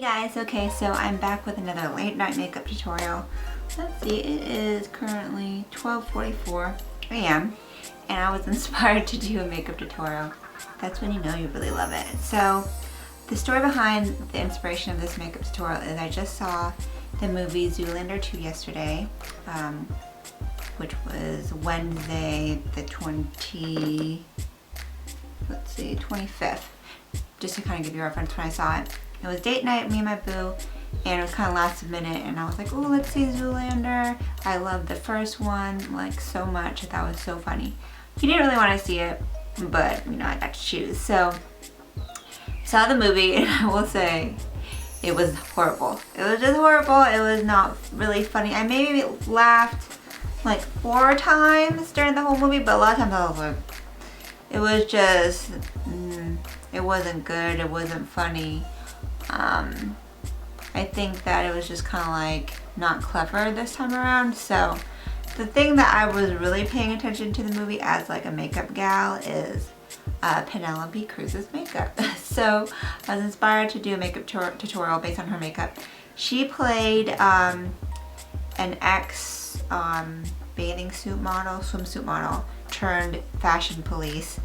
Guys, okay, so I'm back with another late night makeup tutorial. Let's see, it is currently 12:44 a.m. and I was inspired to do a makeup tutorial. That's when you know you really love it. So the story behind the inspiration of this makeup tutorial is I just saw the movie Zoolander 2 yesterday, which was Wednesday the 25th, just to kind of give you a reference when I saw it. It was date night, me and my boo, and it was kind of last minute, and I was like, oh, let's see Zoolander. I loved the first one, like, so much. I thought it was so funny. He didn't really want to see it, but, you know, I got to choose. So, I saw the movie, and I will say, it was horrible. It was just horrible. It was not really funny. I maybe laughed, like, 4 times during the whole movie, but a lot of times I was like, it was just, it wasn't good. It wasn't funny. I think that it was just kind of like not clever this time around. So the thing that I was really paying attention to the movie as like a makeup gal is Penelope Cruz's makeup. So I was inspired to do a makeup tutorial based on her makeup. She played an ex bathing suit model, swimsuit model turned fashion police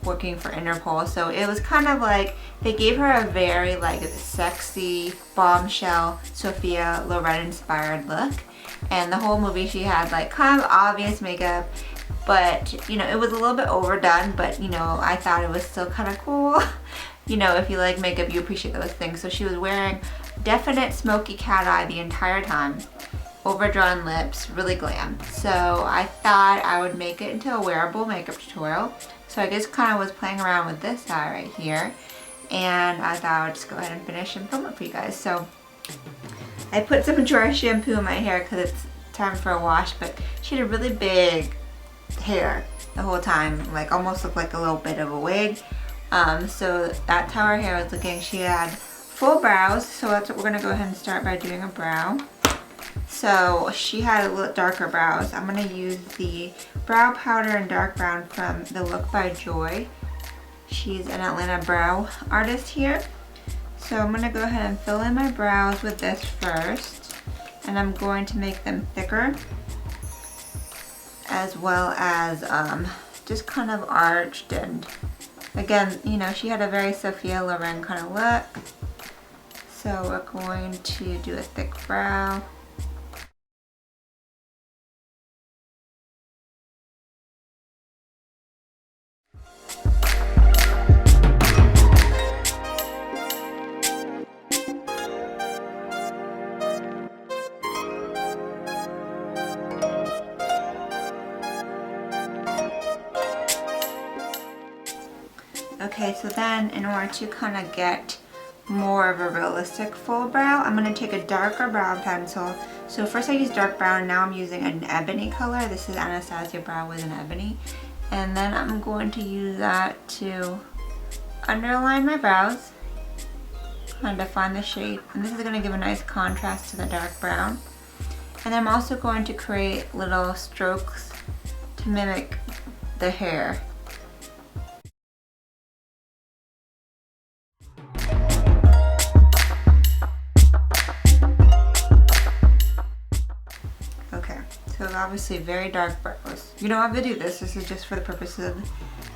working for Interpol. So it was kind of like they gave her a very like sexy bombshell Sophia Lauren inspired look, and the whole movie she had like kind of obvious makeup, but you know, it was a little bit overdone, but you know, I thought it was still kind of cool. You know, if you like makeup, you appreciate those things. So she was wearing definite smoky cat eye the entire time, overdrawn lips, really glam. So I thought I would make it into a wearable makeup tutorial. So I just kind of was playing around with this eye right here, and I thought I would just go ahead and finish and film it for you guys. So I put some dry shampoo in my hair because it's time for a wash, but she had a really big hair the whole time, like almost looked like a little bit of a wig. So that's how her hair was looking. She had full brows, so that's what we're gonna go ahead and start by doing a brow. So she had a little darker brows. I'm going to use the brow powder and dark brown from the Look by Joy. She's an Atlanta brow artist here. So I'm going to go ahead and fill in my brows with this first. And I'm going to make them thicker, as well as just kind of arched. And again, you know, she had a very Sophia Lauren kind of look. So we're going to do a thick brow. Okay, so then in order to kind of get more of a realistic full brow, I'm going to take a darker brow pencil. So first I used dark brown, now I'm using an ebony color. This is Anastasia Brow with an ebony. And then I'm going to use that to underline my brows, kind of define the shape. And this is going to give a nice contrast to the dark brown. And I'm also going to create little strokes to mimic the hair. So obviously very dark brows. You don't have to do this. This is just for the purpose of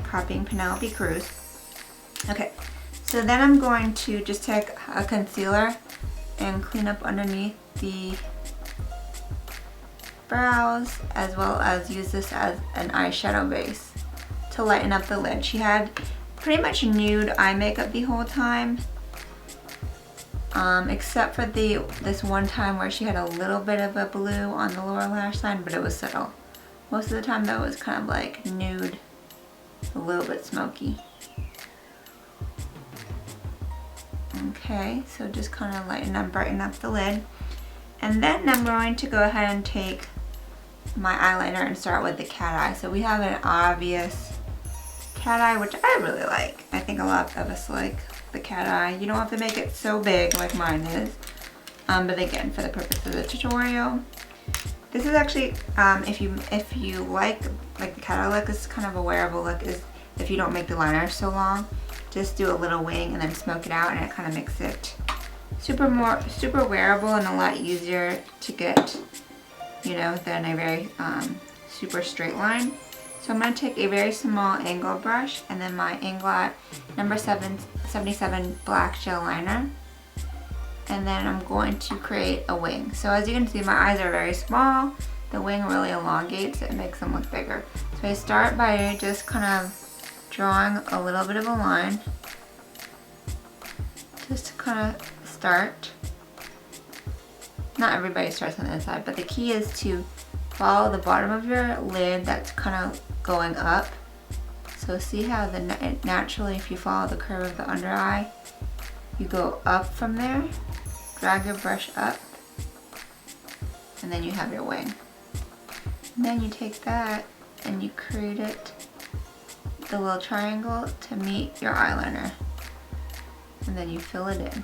copying Penelope Cruz. Okay, so then I'm going to just take a concealer and clean up underneath the brows, as well as use this as an eyeshadow base to lighten up the lid. She had pretty much nude eye makeup the whole time. Except for this one time where she had a little bit of a blue on the lower lash line, but it was subtle. Most of the time though, it was kind of like nude, a little bit smoky. Okay, so just kind of lighten up, brighten up the lid. And then I'm going to go ahead and take my eyeliner and start with the cat eye. So we have an obvious cat eye, which I really like. I think a lot of us like the cat eye. You don't have to make it so big like mine is, but again, for the purpose of the tutorial, this is actually if you like the cat eye look, this is kind of a wearable look. Is if you don't make the liner so long, just do a little wing and then smoke it out, and it kind of makes it super wearable and a lot easier to get, you know, than a very super straight line. So I'm going to take a very small angle brush and then my Inglot number 77 black gel liner. And then I'm going to create a wing. So as you can see, my eyes are very small. The wing really elongates it and makes them look bigger. So I start by just kind of drawing a little bit of a line. Just to kind of start. Not everybody starts on the inside, but the key is to follow the bottom of your lid that's kind of going up. So see how naturally if you follow the curve of the under eye, you go up from there, drag your brush up, and then you have your wing. And then you take that and you create the little triangle to meet your eyeliner. And then you fill it in.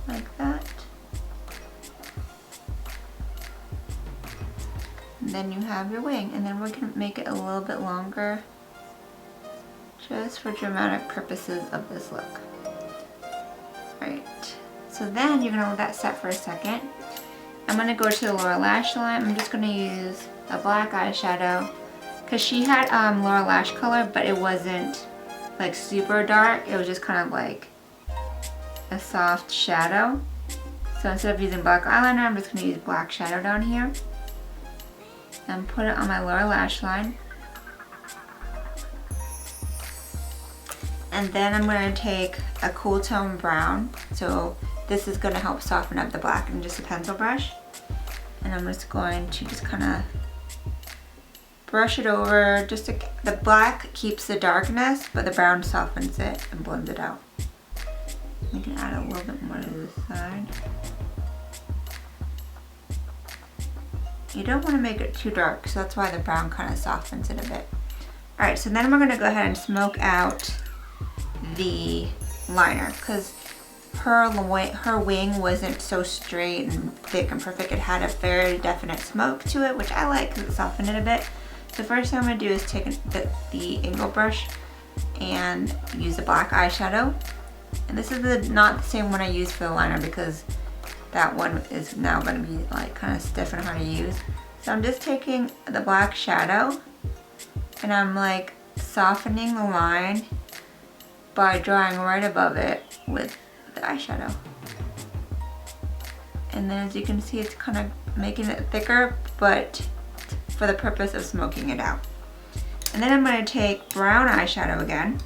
Like that. And then you have your wing, and then we're going to make it a little bit longer just for dramatic purposes of this look. Alright, so then you're going to let that set for a second. I'm going to go to the lower lash line. I'm just going to use a black eyeshadow because she had lower lash color, but it wasn't like super dark. It was just kind of like a soft shadow. So instead of using black eyeliner, I'm just going to use black shadow down here and put it on my lower lash line. And then I'm going to take a cool tone brown. So this is going to help soften up the black, and just a pencil brush. And I'm just going to just kind of brush it over. The black keeps the darkness, but the brown softens it and blends it out. We can add a little bit more to this side. You don't want to make it too dark, so that's why the brown kind of softens it a bit. Alright, so then we're going to go ahead and smoke out the liner because her wing wasn't so straight and thick and perfect. It had a very definite smoke to it, which I like because it softened it a bit. The first thing I'm going to do is take the angle brush and use the black eyeshadow. And this is not the same one I used for the liner because that one is now going to be like kind of stiff and hard to use. So I'm just taking the black shadow and I'm like softening the line by drawing right above it with the eyeshadow. And then as you can see, it's kind of making it thicker, but for the purpose of smoking it out. And then I'm going to take brown eyeshadow again,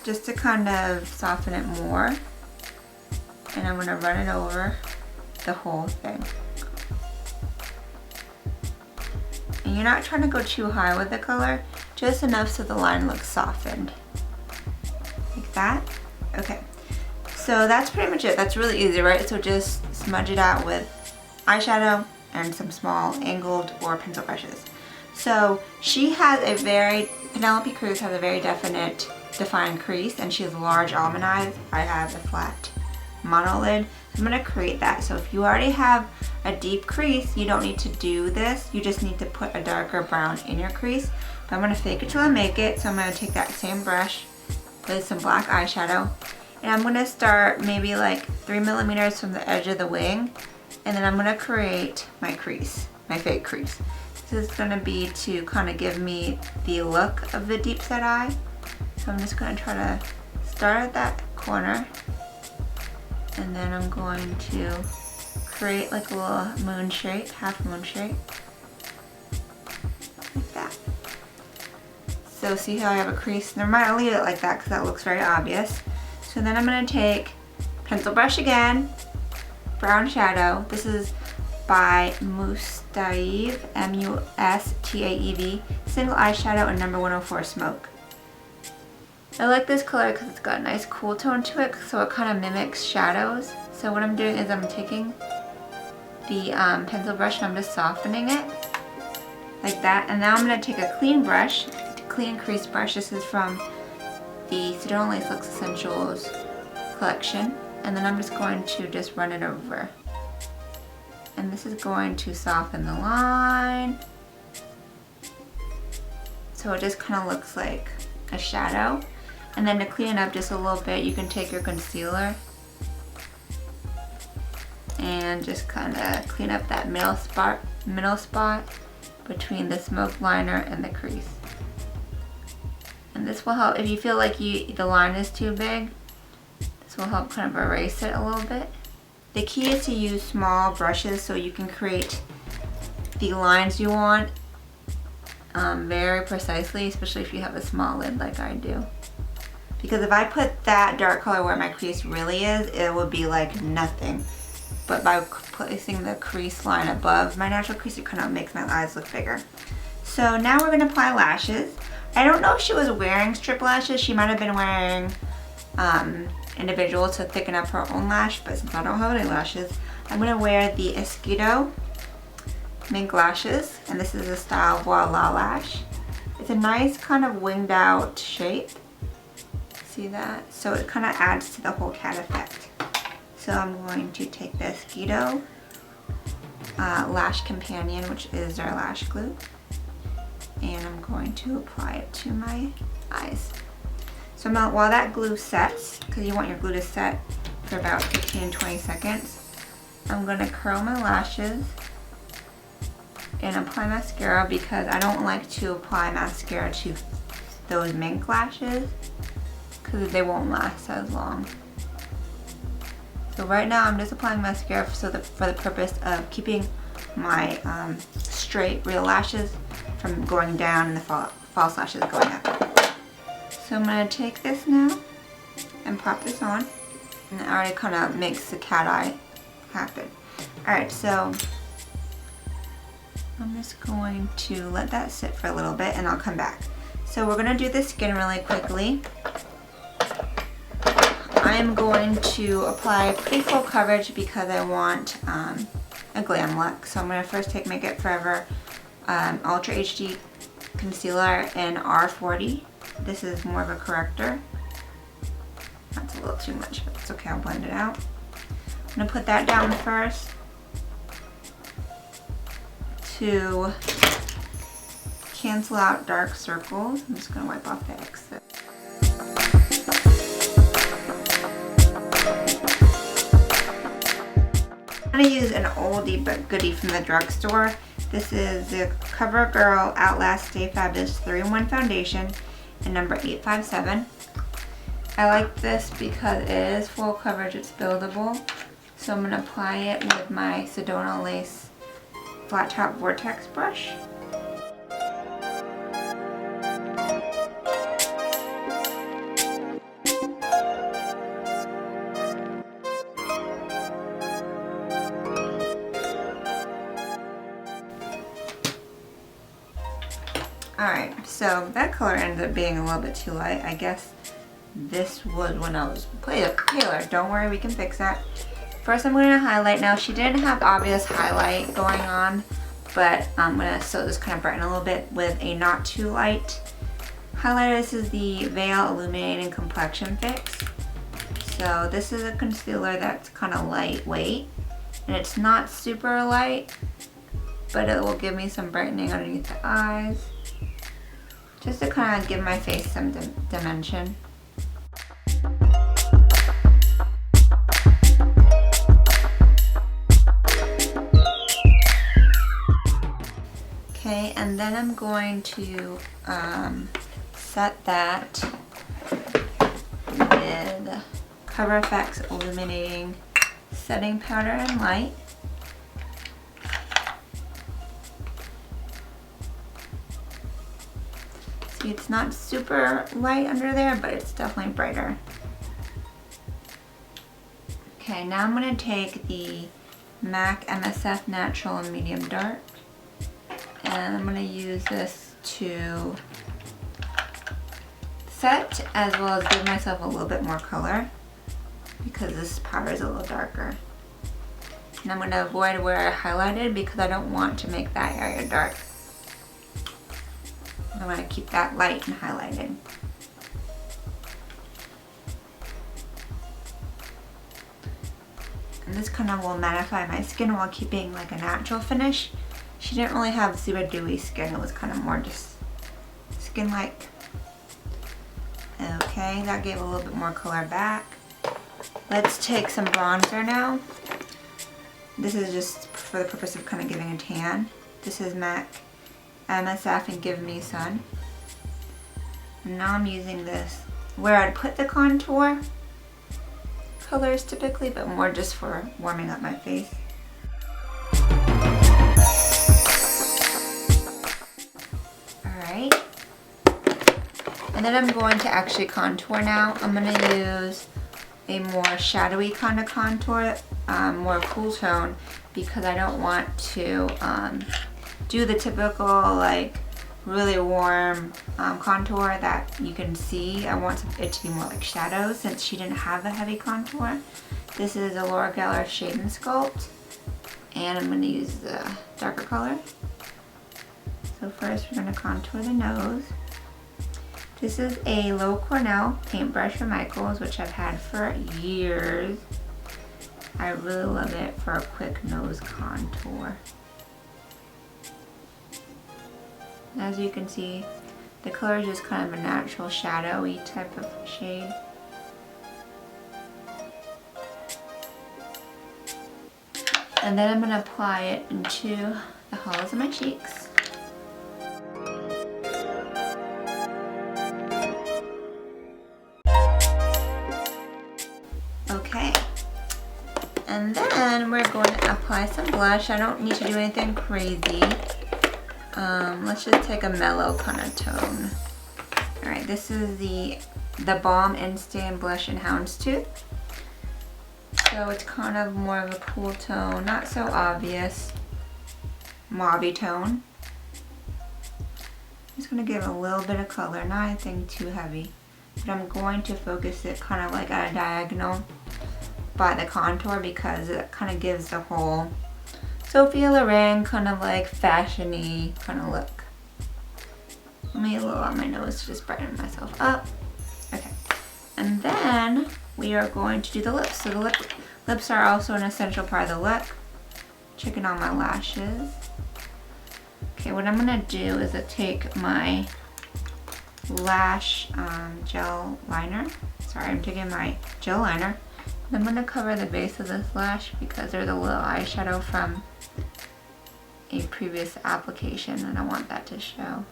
just to kind of soften it more. And I'm going to run it over the whole thing. And you're not trying to go too high with the color, just enough so the line looks softened. Like that. Okay. So that's pretty much it. That's really easy, right? So just smudge it out with eyeshadow and some small angled or pencil brushes. So Penelope Cruz has a very defined crease, and she has large almond eyes. I have a flat monolid. I'm going to create that. So if you already have a deep crease, you don't need to do this. You just need to put a darker brown in your crease. But I'm going to fake it till I make it. So I'm going to take that same brush with some black eyeshadow, and I'm going to start maybe like 3 millimeters from the edge of the wing, and then I'm going to create my crease, my fake crease. This is going to be to kind of give me the look of the deep set eye. So I'm just going to try to start at that corner, and then I'm going to create like a little moon shape, half moon shape, like that. So see how I have a crease? Never mind, I'll leave it like that because that looks very obvious. So then I'm going to take pencil brush again, brown shadow. This is by Mustaev, M-U-S-T-A-E-V, single eyeshadow and number 104 smoke. I like this color because it's got a nice cool tone to it, so it kind of mimics shadows. So what I'm doing is I'm taking the pencil brush and I'm just softening it like that. And now I'm going to take a clean brush, clean crease brush. This is from the Sedona Lace Looks Essentials collection. And then I'm just going to just run it over. And this is going to soften the line. So it just kind of looks like a shadow. And then to clean it up just a little bit, you can take your concealer and just kind of clean up that middle spot between the smoke liner and the crease. And this will help if you feel like the line is too big. This will help kind of erase it a little bit. The key is to use small brushes so you can create the lines you want very precisely, especially if you have a small lid like I do. Because if I put that dark color where my crease really is, it would be like nothing. But by placing the crease line above my natural crease, it kind of makes my eyes look bigger. So now we're going to apply lashes. I don't know if she was wearing strip lashes. She might have been wearing individual to thicken up her own lash, but since I don't have any lashes, I'm going to wear the Esquito mink lashes, and this is a style Voila lash. It's a nice kind of winged out shape. See that? So it kind of adds to the whole cat effect. So I'm going to take the Esquito Lash Companion, which is their lash glue, and I'm going to apply it to my eyes. So while that glue sets, because you want your glue to set for about 15-20 seconds, I'm going to curl my lashes and apply mascara, because I don't like to apply mascara to those mink lashes because they won't last as long. So right now I'm just applying mascara for the purpose of keeping my straight real lashes from going down and the false lashes going up. So I'm going to take this now and pop this on. And it already kind of makes the cat eye happen. Alright, so I'm just going to let that sit for a little bit and I'll come back. So we're going to do the skin really quickly. I am going to apply pretty full coverage because I want a glam look. So I'm going to first take Make Up Forever Ultra HD Concealer in R40. This is more of a corrector. That's a little too much, but it's okay, I'll blend it out. I'm going to put that down first to cancel out dark circles. I'm just going to wipe off the excess. I'm going to use an oldie but goodie from the drugstore. This is the CoverGirl Outlast Stay Fabulous 3-in-1 Foundation in number 857. I like this because it is full coverage, it's buildable. So I'm going to apply it with my Sedona Lace Flat Top Vortex brush. Alright, so that color ended up being a little bit too light. I guess this was when I was paler. Don't worry, we can fix that. First I'm going to highlight. Now she didn't have obvious highlight going on, but I'm going to still just kind of brighten a little bit with a not too light highlighter. This is the Veil Illuminating Complexion Fix. So this is a concealer that's kind of lightweight, and it's not super light, but it will give me some brightening underneath the eyes, just to kind of give my face some dimension. Okay, and then I'm going to set that with Cover FX Illuminating Setting Powder and Light. See, it's not super light under there, but it's definitely brighter. Okay, now I'm going to take the MAC MSF Natural and Medium Dark, and I'm going to use this to set as well as give myself a little bit more color because this powder is a little darker. And I'm going to avoid where I highlighted because I don't want to make that area dark. I want to keep that light and highlighted. And this kind of will mattify my skin while keeping like a natural finish. She didn't really have super dewy skin. It was kind of more just skin-like. Okay, Okay, that gave a little bit more color back. Let's take some bronzer now. This is just for the purpose of kind of giving a tan. This is MAC MSF and Give Me Sun. And now I'm using this where I'd put the contour colors typically, but more just for warming up my face. Alright. And then I'm going to actually contour now. I'm going to use a more shadowy kind of contour, more cool tone, because I don't want to do the typical like really warm contour that you can see. I want it to be more like shadows since she didn't have a heavy contour. This is a Laura Geller Shade and Sculpt, and I'm going to use the darker color. So first we're going to contour the nose. This is a Low Cornell paintbrush from Michaels, which I've had for years. I really love it for a quick nose contour. As you can see, the color is just kind of a natural shadowy type of shade. And then I'm going to apply it into the hollows of my cheeks. Okay. And then we're going to apply some blush. I don't need to do anything crazy. Let's just take a mellow kind of tone. Alright, this is the Balm Instant Blush in Houndstooth. So it's kind of more of a cool tone, not so obvious, mauve tone. I'm just going to give a little bit of color, not anything too heavy. But I'm going to focus it kind of like at a diagonal by the contour because it kind of gives the whole Sophia Lauren kind of like fashion-y kind of look. Let me a little on my nose to just brighten myself up. Okay, and then we are going to do the lips. So the lips are also an essential part of the look. Checking on my lashes. Okay, what I'm gonna do is take my lash gel liner. Sorry, I'm taking my gel liner. And I'm gonna cover the base of this lash because there's a little eyeshadow from a previous application and I want that to show.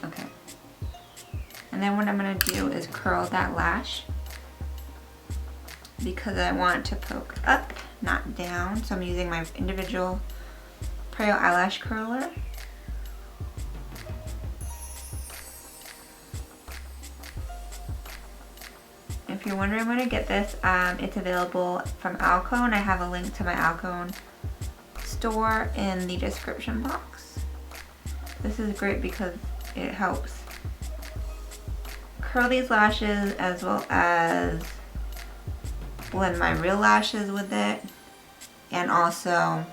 Okay. And then what I'm going to do is curl that lash because I want it to poke up, not down. So I'm using my individual eyelash curler. If you're wondering where to get this, it's available from Alcone. I have a link to my Alcone store in the description box. This is great because it helps curl these lashes as well as blend my real lashes with it, and also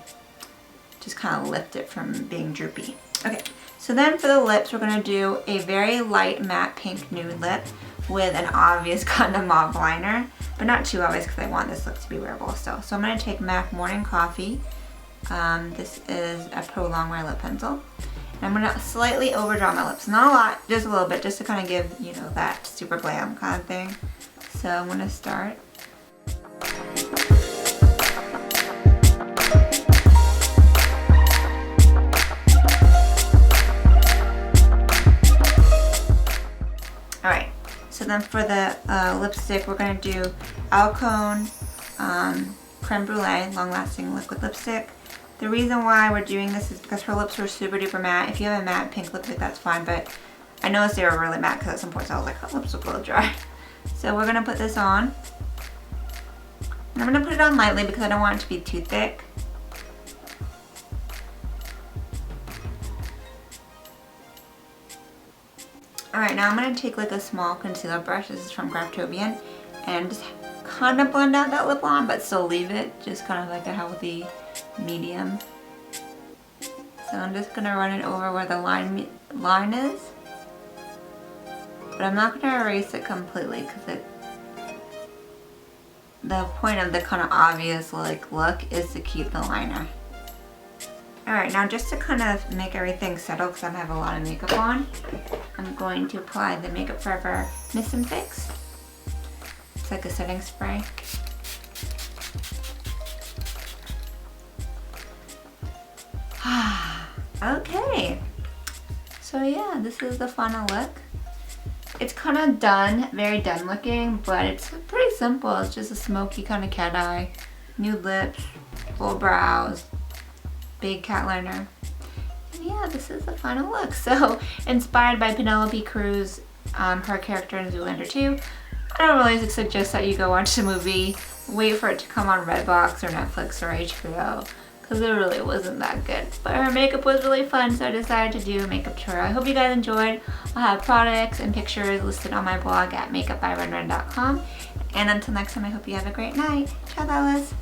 just kind of lift it from being droopy. Okay, so then for the lips, we're going to do a very light matte pink nude lip with an obvious kind of mauve liner, but not too obvious because I want this look to be wearable still. So I'm going to take MAC Morning Coffee. This is a Pro Longwear lip pencil. And I'm going to slightly overdraw my lips. Not a lot, just a little bit, just to kind of give, you know, that super glam kind of thing. So I'm going to start. Alright. So then for the lipstick, we're going to do Alcone Creme Brulee Long Lasting Liquid Lipstick. The reason why we're doing this is because her lips were super duper matte. If you have a matte pink lipstick, that's fine, but I noticed they were really matte because at some points I was like, her lips look a little dry. So we're going to put this on. And I'm going to put it on lightly because I don't want it to be too thick. Alright, now I'm going to take like a small concealer brush, this is from Graftobian, and just kind of blend out that lip line, but still leave it, just kind of like a healthy medium. So I'm just going to run it over where the line is, but I'm not going to erase it completely because the point of the kind of obvious like look is to keep the liner. Alright, now just to kind of make everything settle because I have a lot of makeup on, I'm going to apply the Makeup Forever Mist and Fix. It's like a setting spray. Okay, so yeah, this is the final look. It's kind of done, very done looking, but it's pretty simple. It's just a smoky kind of cat eye, nude lips, full brows, big cat liner. And yeah, this is the final look. So inspired by Penelope Cruz, her character in Zoolander 2. I don't really suggest that you go watch the movie. Wait for it to come on Redbox or Netflix or HBO, because it really wasn't that good. But her makeup was really fun, so I decided to do a makeup tour. I hope you guys enjoyed. I'll have products and pictures listed on my blog at makeupbyrenren.com. And until next time, I hope you have a great night. Ciao, Bellas.